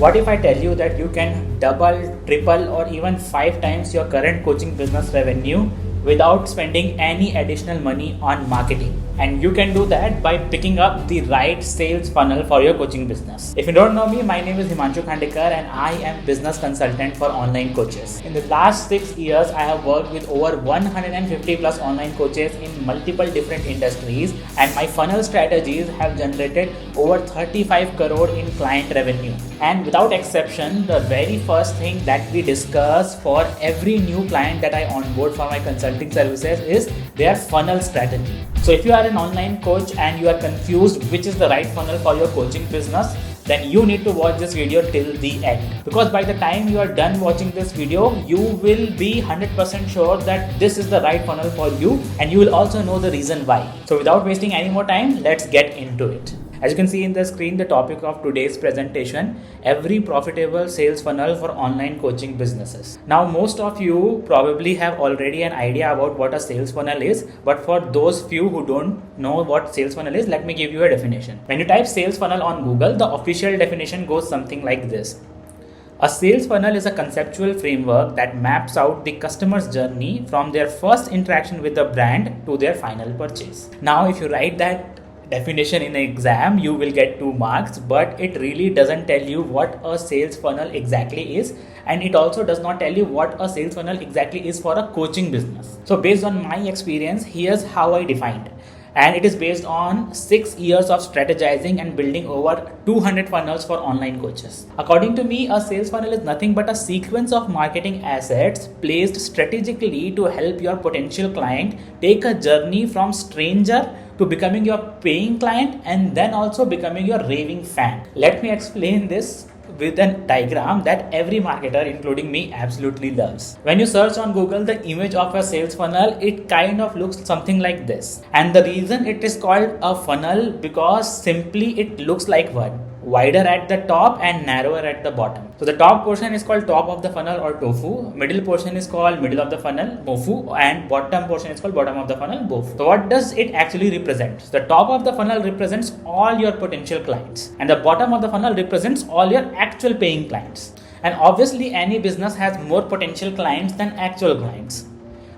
What if I tell you that you can double, triple, or even 5 times your current coaching business revenue without spending any additional money on marketing? And you can do that by picking up the right sales funnel for your coaching business. If you don't know me, my name is Himanshu Khandekar and I am business consultant for online coaches. In the last 6 years, I have worked with over 150 plus online coaches in multiple different industries, and my funnel strategies have generated over 35 crore in client revenue. And without exception, the very first thing that we discuss for every new client that I onboard for my consulting services is their funnel strategy. So if you are an online coach and you are confused which is the right funnel for your coaching business, then you need to watch this video till the end, because by the time you are done watching this video, you will be 100% sure that this is the right funnel for you, and you will also know the reason why. So without wasting any more time, let's get into it. As you can see in the screen, the topic of today's presentation, every profitable sales funnel for online coaching businesses. Now, most of you probably have already an idea about what a sales funnel is, but for those few who don't know what sales funnel is, let me give you a definition. When you type sales funnel on Google, the official definition goes something like this. A sales funnel is a conceptual framework that maps out the customer's journey from their first interaction with the brand to their final purchase. Now, if you write that definition in an exam, you will get 2 marks, but it really doesn't tell you what a sales funnel exactly is, and it also does not tell you what a sales funnel exactly is for a coaching business. So based on my experience, here's how I defined, and it is based on 6 years of strategizing and building over 200 funnels for online coaches. According to me, a sales funnel is nothing but a sequence of marketing assets placed strategically to help your potential client take a journey from stranger to becoming your paying client and then also becoming your raving fan. Let me explain this with a diagram that every marketer, including me, absolutely loves. When you search on Google the image of a sales funnel, it kind of looks something like this. And the reason it is called a funnel, because simply it looks like one. Wider at the top and narrower at the bottom. So the top portion is called top of the funnel or tofu, middle portion is called middle of the funnel, mofu, and bottom portion is called bottom of the funnel, bofu. So what does it actually represent? So the top of the funnel represents all your potential clients, and the bottom of the funnel represents all your actual paying clients. And obviously any business has more potential clients than actual clients.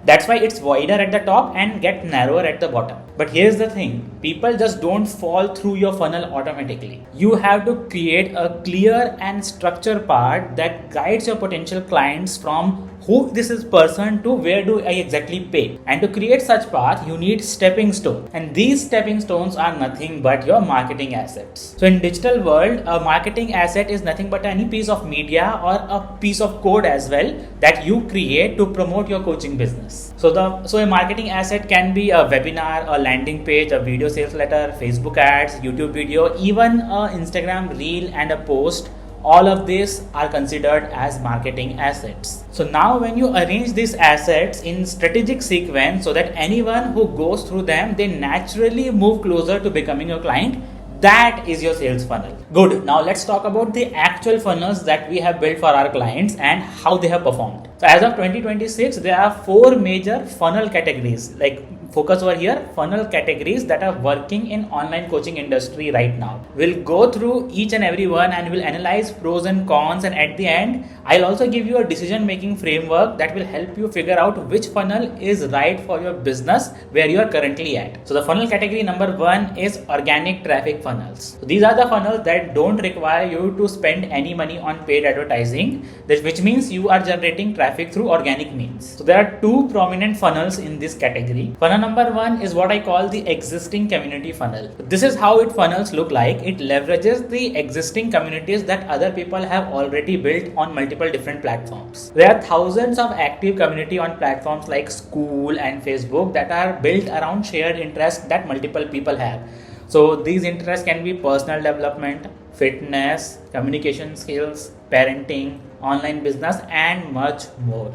That's why it's wider at the top and get narrower at the bottom. But here's the thing, people just don't fall through your funnel automatically. You have to create a clear and structured part that guides your potential clients from who this is person to where do I exactly pay. And to create such path, you need stepping stones. And these stepping stones are nothing but your marketing assets. So in digital world, a marketing asset is nothing but any piece of media or a piece of code as well that you create to promote your coaching business. So a marketing asset can be a webinar, a landing page, a video sales letter, Facebook ads, YouTube video, even a Instagram reel and a post. All of these are considered as marketing assets. So now when you arrange these assets in strategic sequence so that anyone who goes through them, they naturally move closer to becoming your client, that is your sales funnel. Good. Now let's talk about the actual funnels that we have built for our clients and how they have performed. So as of 2026, there are 4 major funnel categories, like focus over here, funnel categories that are working in online coaching industry right now. We'll go through each and every one and we'll analyze pros and cons, and at the end, I'll also give you a decision making framework that will help you figure out which funnel is right for your business where you are currently at. So the funnel category number 1 is organic traffic funnels. So these are the funnels that don't require you to spend any money on paid advertising, which means you are generating traffic through organic means. So there are 2 prominent funnels in this category. Funnel number 1 is what I call the existing community funnel. This is how its funnels look like. It leverages the existing communities that other people have already built on multiple different platforms. There are thousands of active community on platforms like School and Facebook that are built around shared interests that multiple people have. So these interests can be personal development, fitness, communication skills, parenting, online business, and much more.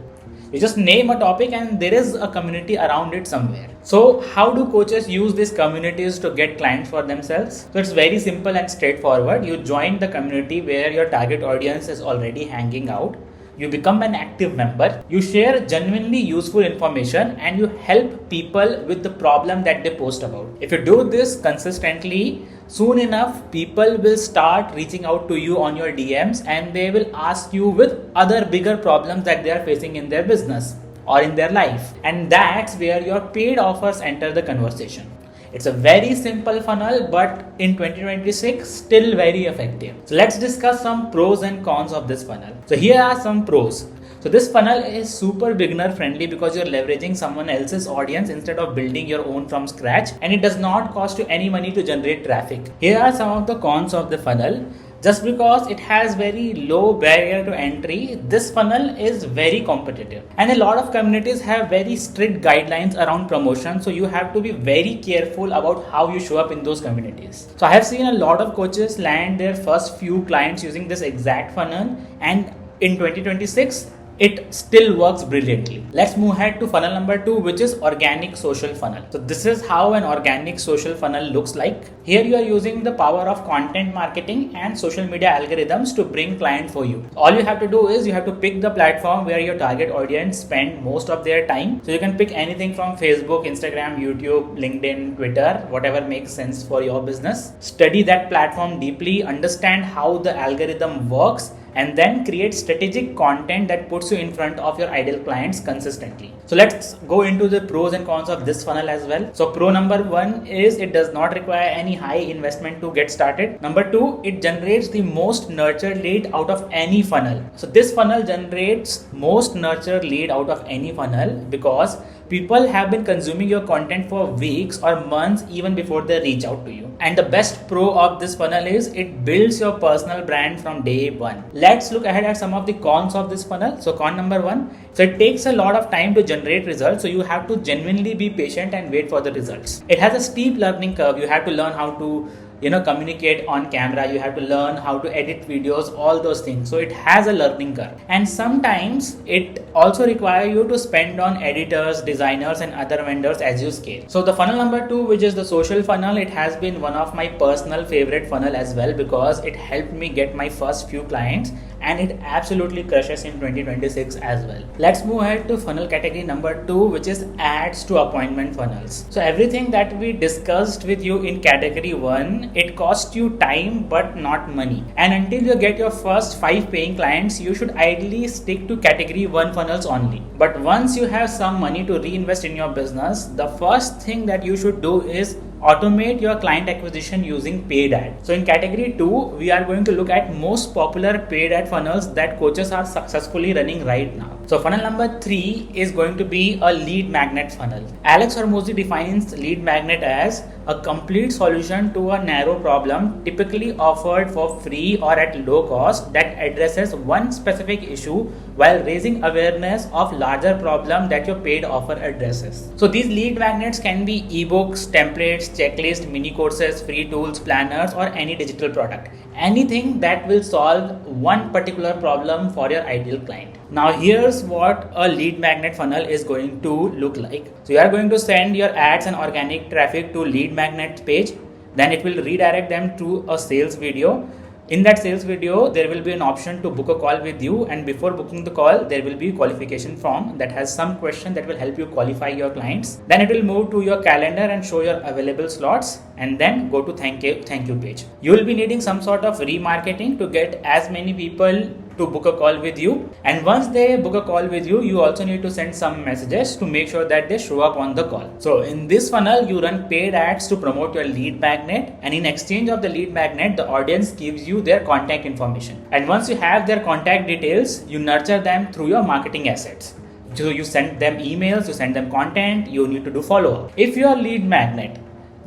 You just name a topic and there is a community around it somewhere. So how do coaches use these communities to get clients for themselves? So it's very simple and straightforward. You join the community where your target audience is already hanging out. You become an active member, you share genuinely useful information, and you help people with the problem that they post about. If you do this consistently, soon enough people will start reaching out to you on your DMs and they will ask you with other bigger problems that they are facing in their business or in their life. And that's where your paid offers enter the conversation. It's a very simple funnel, but in 2026, still very effective. So let's discuss some pros and cons of this funnel. So here are some pros. So this funnel is super beginner friendly because you're leveraging someone else's audience instead of building your own from scratch, and it does not cost you any money to generate traffic. Here are some of the cons of the funnel. Just because it has very low barrier to entry, this funnel is very competitive. And a lot of communities have very strict guidelines around promotion, so you have to be very careful about how you show up in those communities. So I have seen a lot of coaches land their first few clients using this exact funnel, and in 2026, it still works brilliantly. Let's move ahead to funnel number 2, which is organic social funnel. So this is how an organic social funnel looks like. Here you are using the power of content marketing and social media algorithms to bring clients for you. All you have to do is you have to pick the platform where your target audience spend most of their time. So you can pick anything from Facebook, Instagram, YouTube, LinkedIn, Twitter, whatever makes sense for your business. Study that platform deeply, understand how the algorithm works, and then create strategic content that puts you in front of your ideal clients consistently. So let's go into the pros and cons of this funnel as well. So pro number 1 is it does not require any high investment to get started. Number 2, it generates the most nurtured lead out of any funnel. So this funnel generates most nurtured lead out of any funnel because people have been consuming your content for weeks or months even before they reach out to you. And the best pro of this funnel is it builds your personal brand from day one. Let's look ahead at some of the cons of this funnel. So con number 1, so it takes a lot of time to generate results. So you have to genuinely be patient and wait for the results. It has a steep learning curve. You have to learn how to communicate on camera, you have to learn how to edit videos, all those things. So it has a learning curve, and sometimes it also requires you to spend on editors, designers, and other vendors as you scale. So the funnel number 2, which is the social funnel, it has been one of my personal favorite funnel as well because it helped me get my first few clients, and it absolutely crushes in 2026 as well. Let's move ahead to funnel category number 2, which is ads to appointment funnels. So everything that we discussed with you in category 1, it costs you time but not money. And until you get your first 5 paying clients, you should ideally stick to category 1 funnels only. But once you have some money to reinvest in your business, the first thing that you should do is automate your client acquisition using paid ad. So in category 2, we are going to look at most popular paid ad funnels that coaches are successfully running right now. So funnel number 3 is going to be a lead magnet funnel. Alex Hormozi defines lead magnet as a complete solution to a narrow problem, typically offered for free or at low cost, that addresses one specific issue while raising awareness of larger problem that your paid offer addresses. So these lead magnets can be ebooks, templates, checklist, mini courses, free tools, planners, or any digital product. Anything that will solve one particular problem for your ideal client. Now here's what a lead magnet funnel is going to look like. So you are going to send your ads and organic traffic to lead magnet page. Then it will redirect them to a sales video. In that sales video, there will be an option to book a call with you, and before booking the call, there will be a qualification form that has some question that will help you qualify your clients. Then it will move to your calendar and show your available slots, and then go to thank you page. You will be needing some sort of remarketing to get as many people to book a call with you, and once they book a call with you, you also need to send some messages to make sure that they show up on the call. So in this funnel, you run paid ads to promote your lead magnet, and in exchange of the lead magnet, the audience gives you their contact information. And once you have their contact details, you nurture them through your marketing assets. So you send them emails, you send them content, you need to do follow-up. If your lead magnet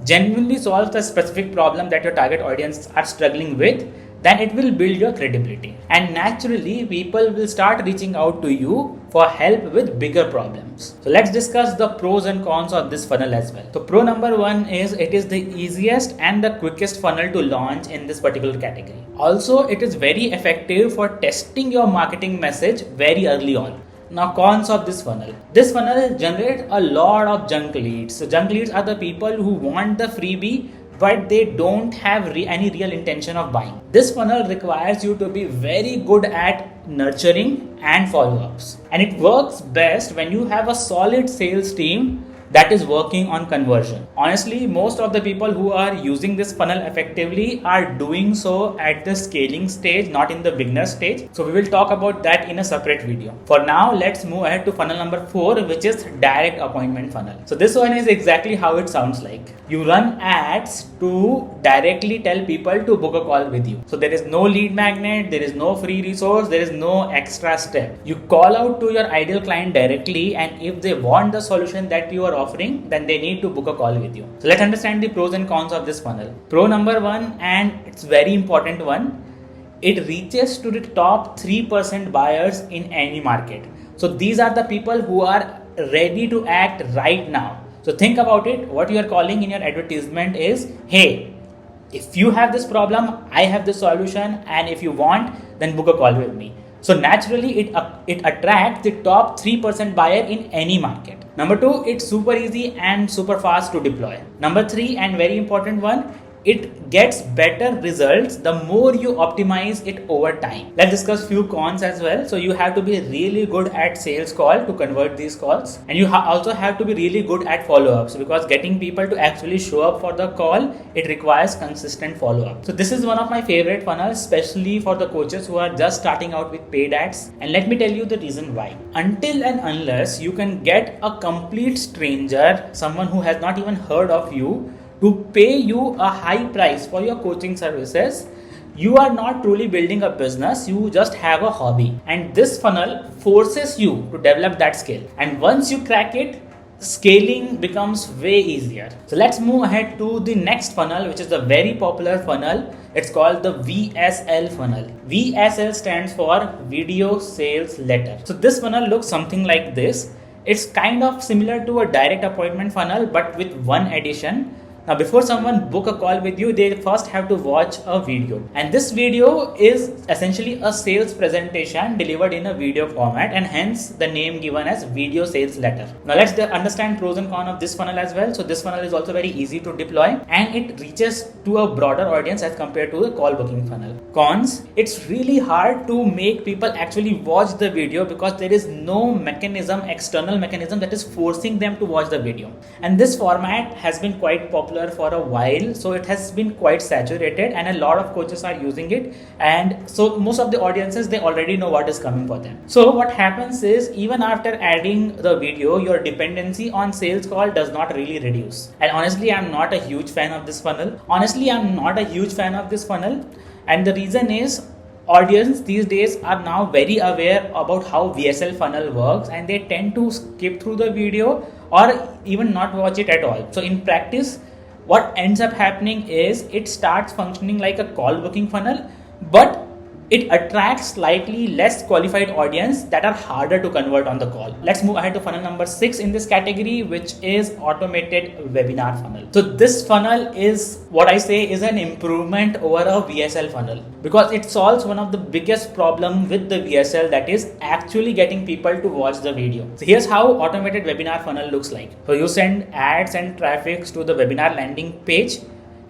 genuinely solves the specific problem that your target audience are struggling with, then it will build your credibility. And naturally, people will start reaching out to you for help with bigger problems. So let's discuss the pros and cons of this funnel as well. So pro number 1 is it is the easiest and the quickest funnel to launch in this particular category. Also, it is very effective for testing your marketing message very early on. Now cons of this funnel. This funnel generates a lot of junk leads. So junk leads are the people who want the freebie but they don't have any real intention of buying. This funnel requires you to be very good at nurturing and follow-ups. And it works best when you have a solid sales team that is working on conversion. Honestly, most of the people who are using this funnel effectively are doing so at the scaling stage, not in the beginner stage. So we will talk about that in a separate video. For now, let's move ahead to funnel number 4, which is direct appointment funnel. So this one is exactly how it sounds like. You run ads to directly tell people to book a call with you. So there is no lead magnet, there is no free resource, there is no extra step. You call out to your ideal client directly, and if they want the solution that you are offering, then they need to book a call with you. So let's understand the pros and cons of this funnel. Pro number 1, and it's very important one, it reaches to the top 3% buyers in any market. So these are the people who are ready to act right now. So think about it. What you are calling in your advertisement is, hey, if you have this problem, I have the solution, and if you want, then book a call with me. So naturally, it attracts the top 3% buyer in any market. Number 2, it's super easy and super fast to deploy. Number 3, and very important one, it gets better results the more you optimize it over time. Let's discuss few cons as well. So you have to be really good at sales call to convert these calls, and you also have to be really good at follow-ups, because getting people to actually show up for the call, it requires consistent follow-up. So this is one of my favorite funnels, especially for the coaches who are just starting out with paid ads. And let me tell you the reason why. Until and unless you can get a complete stranger, someone who has not even heard of you, to pay you a high price for your coaching services, you are not truly building a business, you just have a hobby. And this funnel forces you to develop that skill. And once you crack it, scaling becomes way easier. So let's move ahead to the next funnel, which is a very popular funnel. It's called the VSL funnel. VSL stands for Video Sales Letter. So this funnel looks something like this. It's kind of similar to a direct appointment funnel, but with one addition. Now, before someone book a call with you, they first have to watch a video. And this video is essentially a sales presentation delivered in a video format, and hence the name given as Video Sales Letter. Now, let's understand pros and cons of this funnel as well. So this funnel is also very easy to deploy, and it reaches to a broader audience as compared to the call booking funnel. Cons, it's really hard to make people actually watch the video because there is no mechanism, external mechanism that is forcing them to watch the video. And this format has been quite popular for a while, so it has been quite saturated, and a lot of coaches are using it, and so most of the audiences, they already know what is coming for them. So what happens is, even after adding the video, your dependency on sales call does not really reduce. And honestly, I'm not a huge fan of this funnel. And the reason is, audience these days are now very aware about how VSL funnel works, and they tend to skip through the video or even not watch it at all. So in practice, what ends up happening is it starts functioning like a call booking funnel, but it attracts slightly less qualified audience that are harder to convert on the call. Let's move ahead to funnel number 6 in this category, which is automated webinar funnel. So this funnel is what I say is an improvement over a VSL funnel, because it solves one of the biggest problem with the VSL, that is actually getting people to watch the video. So here's how automated webinar funnel looks like. So you send ads and traffic to the webinar landing page,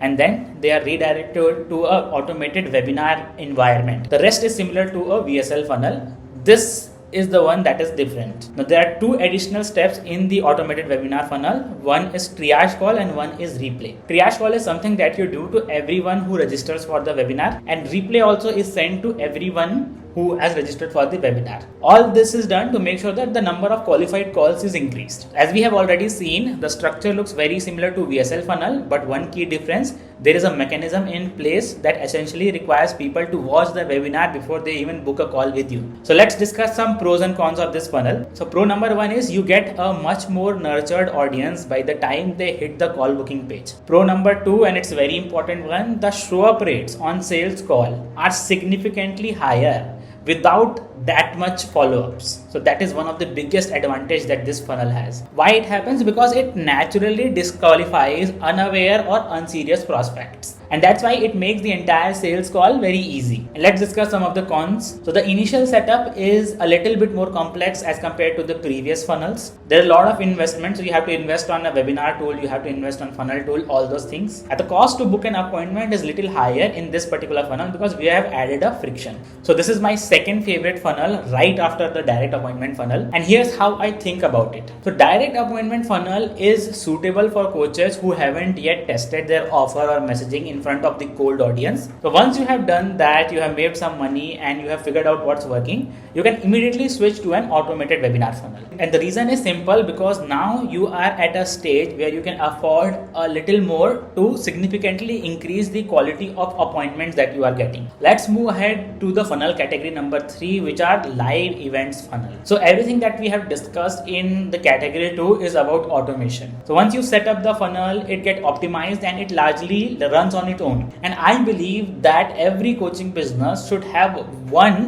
and then they are redirected to a automated webinar environment. The rest is similar to a VSL funnel. This is the one that is different. Now there are two additional steps in the automated webinar funnel. One is triage call and one is replay. Triage call is something that you do to everyone who registers for the webinar, and replay also is sent to everyone who has registered for the webinar. All this is done to make sure that the number of qualified calls is increased. As we have already seen, the structure looks very similar to VSL funnel, but one key difference, there is a mechanism in place that essentially requires people to watch the webinar before they even book a call with you. So let's discuss some pros and cons of this funnel. So pro number 1 is you get a much more nurtured audience by the time they hit the call booking page. Pro number 2, and it's a very important one, the show up rates on sales call are significantly higher without that much follow-ups. So that is one of the biggest advantage that this funnel has. Why it happens? Because it naturally disqualifies unaware or unserious prospects. And that's why it makes the entire sales call very easy. And let's discuss some of the cons. So the initial setup is a little bit more complex as compared to the previous funnels. There are a lot of investments. So you have to invest on a webinar tool, you have to invest on funnel tool, all those things. At the cost to book an appointment is little higher in this particular funnel because we have added a friction. So this is my second favorite funnel right after the direct appointment funnel. And here's how I think about it. So direct appointment funnel is suitable for coaches who haven't yet tested their offer or messaging in front of the cold audience. So once you have done that, you have made some money and you have figured out what's working, you can immediately switch to an automated webinar funnel. And the reason is simple, because now you are at a stage where you can afford a little more to significantly increase the quality of appointments that you are getting. Let's move ahead to the funnel category number 3, which are live events funnel. So everything that we have discussed in the category 2 is about automation. So once you set up the funnel, it gets optimized and it largely runs on its own. And I believe that every coaching business should have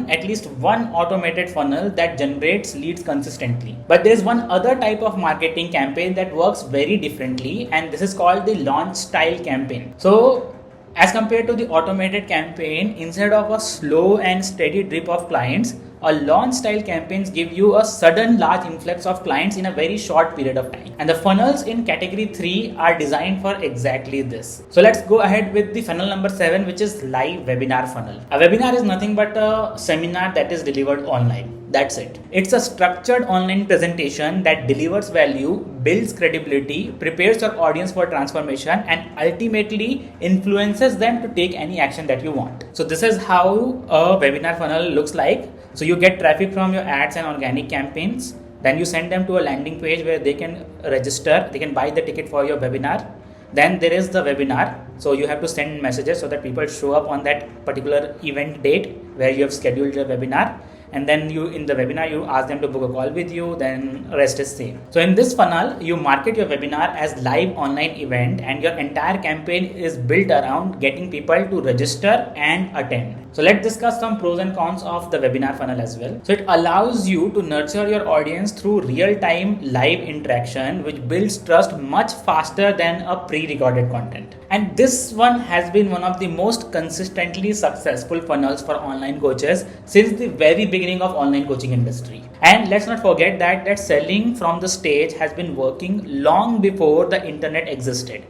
at least one automated funnel that generates leads consistently. But there is one other type of marketing campaign that works very differently, and this is called the launch style campaign. So as compared to the automated campaign, instead of a slow and steady drip of clients, a launch style campaigns give you a sudden large influx of clients in a very short period of time. And the funnels in category 3 are designed for exactly this. So let's go ahead with the funnel number 7, which is live webinar funnel. A webinar is nothing but a seminar that is delivered online. That's it. It's a structured online presentation that delivers value, builds credibility, prepares your audience for transformation, and ultimately influences them to take any action that you want. So this is how a webinar funnel looks like. So you get traffic from your ads and organic campaigns. Then you send them to a landing page where they can register, they can buy the ticket for your webinar. Then there is the webinar. So you have to send messages so that people show up on that particular event date where you have scheduled your webinar. And then in the webinar, you ask them to book a call with you, then rest is same. So in this funnel, you market your webinar as live online event, and your entire campaign is built around getting people to register and attend. So let's discuss some pros and cons of the webinar funnel as well. So it allows you to nurture your audience through real-time live interaction, which builds trust much faster than a pre-recorded content. And this one has been one of the most consistently successful funnels for online coaches since the very beginning of online coaching industry. And let's not forget that selling from the stage has been working long before the internet existed.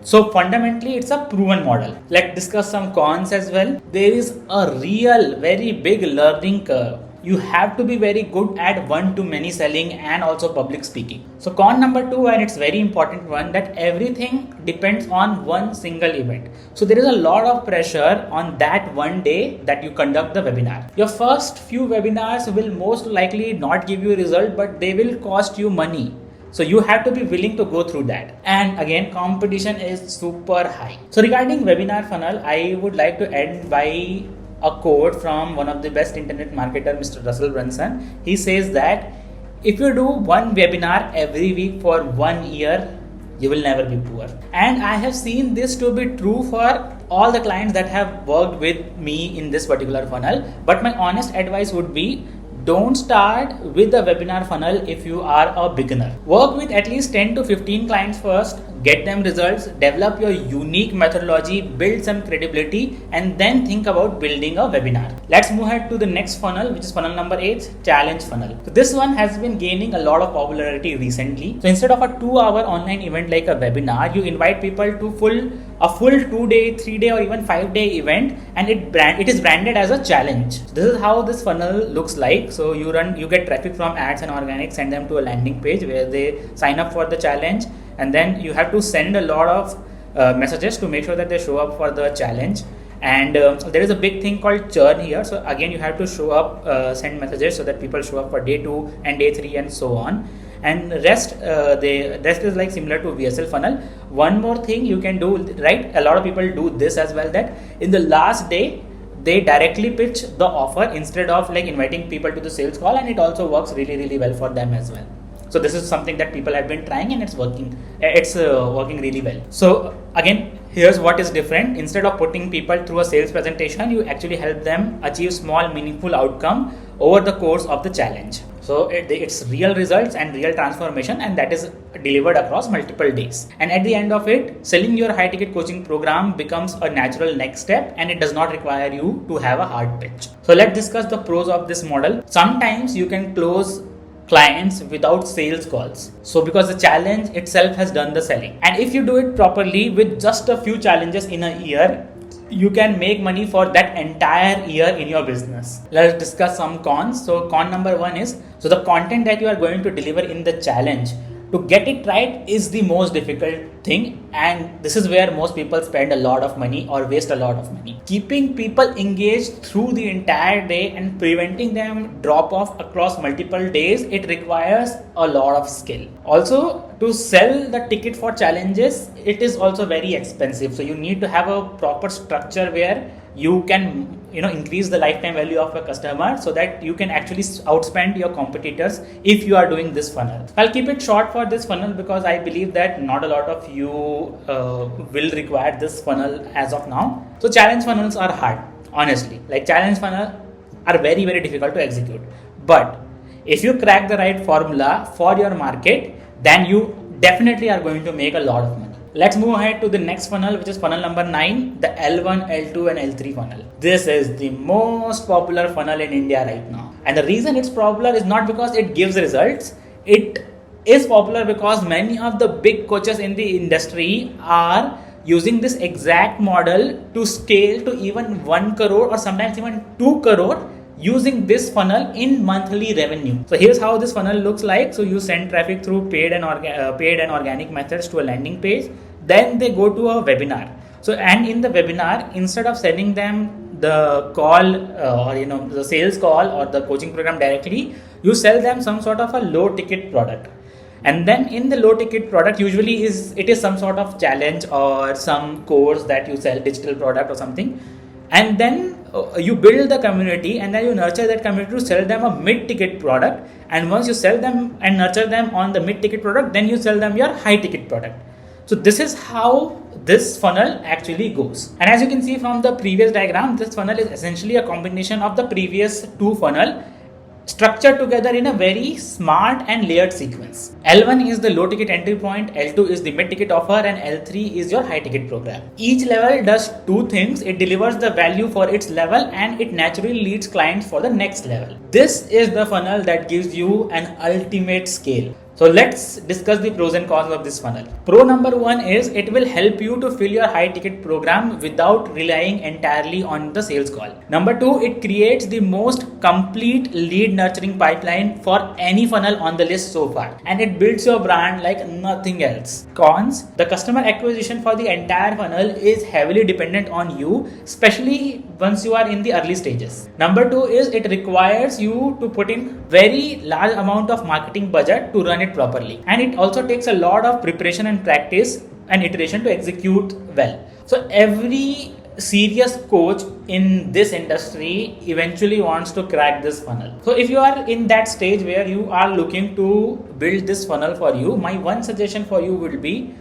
So fundamentally, it's a proven model. Let's discuss some cons as well. There is a real, very big learning curve. You have to be very good at one-to-many selling and also public speaking. So con number 2, and it's very important one, that everything depends on one single event. So there is a lot of pressure on that one day that you conduct the webinar. Your first few webinars will most likely not give you a result, but they will cost you money. So you have to be willing to go through that. And again, competition is super high. So regarding webinar funnel, I would like to end by a quote from one of the best internet marketer, Mr. Russell Brunson. He says that if you do one webinar every week for 1 year, you will never be poor. And I have seen this to be true for all the clients that have worked with me in this particular funnel. But my honest advice would be, don't start with a webinar funnel if you are a beginner. Work with at least 10 to 15 clients first, get them results, develop your unique methodology, build some credibility, and then think about building a webinar. Let's move ahead to the next funnel, which is funnel number 8, challenge funnel. So this one has been gaining a lot of popularity recently. So instead of a 2-hour online event like a webinar, you invite people to a full 2-day, 3-day, or even 5-day event, and it is branded as a challenge. So this is how this funnel looks like. So you get traffic from ads and organic, send them to a landing page where they sign up for the challenge, and then you have to send a lot of messages to make sure that they show up for the challenge. And there is a big thing called churn here. So again, you have to show up, send messages so that people show up for day 2 and day 3 and so on. And rest is like similar to VSL funnel. One more thing you can do, right? A lot of people do this as well, that in the last day, they directly pitch the offer instead of like inviting people to the sales call, and it also works really, really well for them as well. So this is something that people have been trying, and it's working really well. So again, here's what is different. Instead of putting people through a sales presentation, you actually help them achieve small, meaningful outcome over the course of the challenge. So it's real results and real transformation, and that is delivered across multiple days. And at the end of it, selling your high ticket coaching program becomes a natural next step, and it does not require you to have a hard pitch. So let's discuss the pros of this model. Sometimes you can close clients without sales calls. So because the challenge itself has done the selling. And if you do it properly with just a few challenges in a year, you can make money for that entire year in your business. Let's discuss some cons. So con number one is, so the content that you are going to deliver in the challenge, to get it right is the most difficult thing, and this is where most people spend a lot of money or waste a lot of money. Keeping people engaged through the entire day and preventing them drop off across multiple days, it requires a lot of skill. Also, to sell the ticket for challenges, it is also very expensive. So you need to have a proper structure where you can increase the lifetime value of a customer so that you can actually outspend your competitors if you are doing this funnel. I'll keep it short for this funnel because I believe that not a lot of you will require this funnel as of now. So challenge funnels are hard, honestly. Like challenge funnel are very, very difficult to execute. But if you crack the right formula for your market, then you definitely are going to make a lot of money. Let's move ahead to the next funnel, which is funnel number 9, the L1, L2 and L3 funnel. This is the most popular funnel in India right now. And the reason it's popular is not because it gives results. It is popular because many of the big coaches in the industry are using this exact model to scale to even 1 crore or sometimes even 2 crore using this funnel in monthly revenue. So here's how this funnel looks like. So you send traffic through paid and organic methods to a landing page. Then they go to a webinar. So and in the webinar, instead of sending them the call or the sales call or the coaching program directly, you sell them some sort of a low ticket product. And then in the low ticket product, usually it is some sort of challenge or some course that you sell, digital product or something. And then you build the community and then you nurture that community to sell them a mid-ticket product. And once you sell them and nurture them on the mid-ticket product, then you sell them your high-ticket product. So this is how this funnel actually goes. And as you can see from the previous diagram, this funnel is essentially a combination of the previous two funnel structured together in a very smart and layered sequence. L1 is the low ticket entry point, L2 is the mid ticket offer, and L3 is your high ticket program. Each level does two things. It delivers the value for its level and it naturally leads clients for the next level. This is the funnel that gives you an ultimate scale. So let's discuss the pros and cons of this funnel. Pro number 1 is it will help you to fill your high ticket program without relying entirely on the sales call. Number 2, it creates the most complete lead nurturing pipeline for any funnel on the list so far. And it builds your brand like nothing else. Cons, the customer acquisition for the entire funnel is heavily dependent on you, especially once you are in the early stages. Number 2 is it requires you to put in very large amount of marketing budget to run it properly, and it also takes a lot of preparation and practice and iteration to execute well. So every serious coach in this industry eventually wants to crack this funnel. So if you are in that stage where you are looking to build this funnel for you, my one suggestion for you will be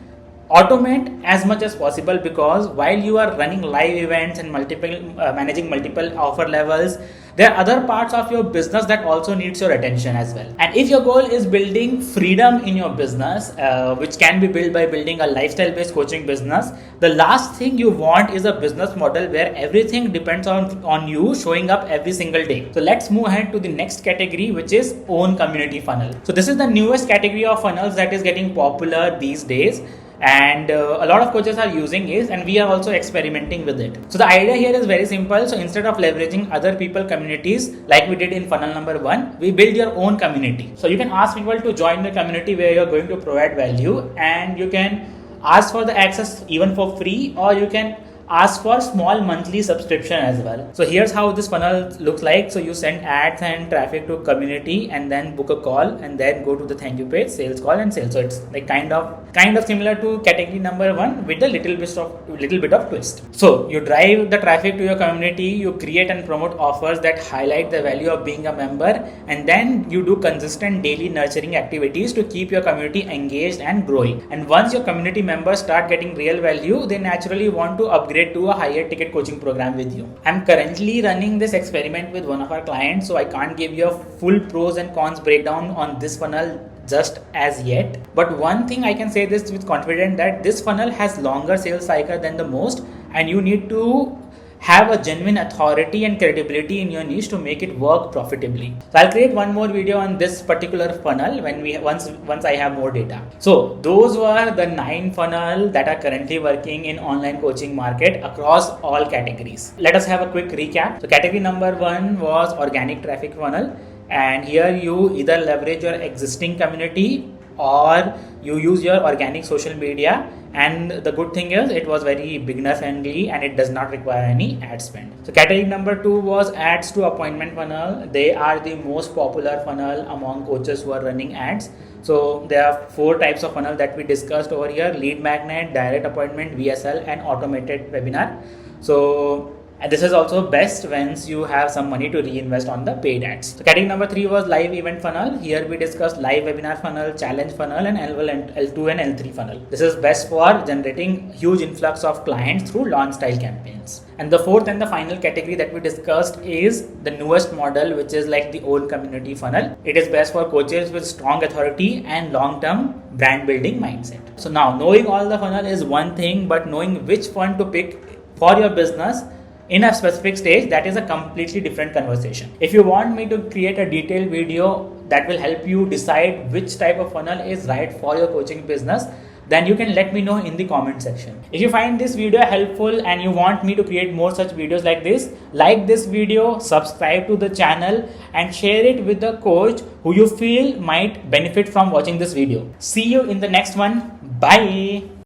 automate as much as possible, because while you are running live events and managing multiple offer levels, there are other parts of your business that also needs your attention as well. And if your goal is building freedom in your business, which can be built by building a lifestyle based coaching business, the last thing you want is a business model where everything depends on you showing up every single day. So let's move ahead to the next category, which is own community funnel. So this is the newest category of funnels that is getting popular these days, and a lot of coaches are using it, and we are also experimenting with it. So the idea here is very simple. So instead of leveraging other people communities like we did in funnel number 1, we build your own community. So you can ask people to join the community where you're going to provide value, and you can ask for the access even for free, or you can ask for small monthly subscription as well. So here's how this funnel looks like. So you send ads and traffic to community and then book a call and then go to the thank you page, sales call and sales. So it's like kind of Kind of similar to category number 1 with a little bit of twist. So you drive the traffic to your community, you create and promote offers that highlight the value of being a member, and then you do consistent daily nurturing activities to keep your community engaged and growing. And once your community members start getting real value, they naturally want to upgrade to a higher ticket coaching program with you. I'm currently running this experiment with one of our clients, so I can't give you a full pros and cons breakdown on this funnel just as yet, but one thing I can say this with confidence, that this funnel has longer sales cycle than the most, and you need to have a genuine authority and credibility in your niche to make it work profitably. So I'll create one more video on this particular funnel once I have more data. So those were the 9 funnel that are currently working in online coaching market across all categories. Let us have a quick recap. So category number 1 was organic traffic funnel, and here you either leverage your existing community or you use your organic social media, and the good thing is it was very beginner friendly and it does not require any ad spend. So category number 2 was ads to appointment funnel. They are the most popular funnel among coaches who are running ads. So there are 4 types of funnel that we discussed over here: lead magnet, direct appointment, VSL, and automated webinar. So and this is also best once you have some money to reinvest on the paid ads. So category number 3 was live event funnel. Here we discussed live webinar funnel, challenge funnel, and L2 and L3 funnel. This is best for generating huge influx of clients through launch style campaigns. And the 4th and the final category that we discussed is the newest model, which is like the old community funnel. It is best for coaches with strong authority and long-term brand building mindset. So now knowing all the funnel is one thing, but knowing which one to pick for your business in a specific stage, that is a completely different conversation. If you want me to create a detailed video that will help you decide which type of funnel is right for your coaching business, then you can let me know in the comment section. If you find this video helpful and you want me to create more such videos like this video, subscribe to the channel and share it with the coach who you feel might benefit from watching this video. See you in the next one. Bye.